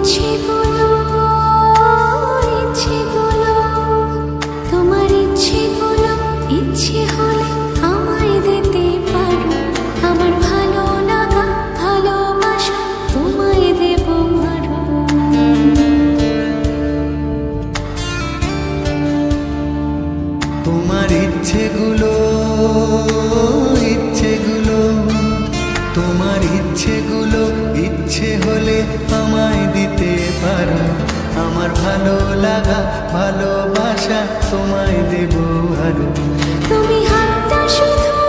ইচ্ছেগুলো ইচ্ছেগুলো তোমার ইচ্ছেগুলো ইচ্ছে হলে আমায় দিতে পারো আমার ভালো লাগা ভালোবাসা তোমায় দেব আরো তোমার ইচ্ছেগুলো ইচ্ছেগুলো তোমার ইচ্ছেগুলো ইচ্ছে হলে আমায় দিতে পারো আমার ভালো লাগা ভালোবাসা তোমায় দেব আরো তুমি হাতটা শুধু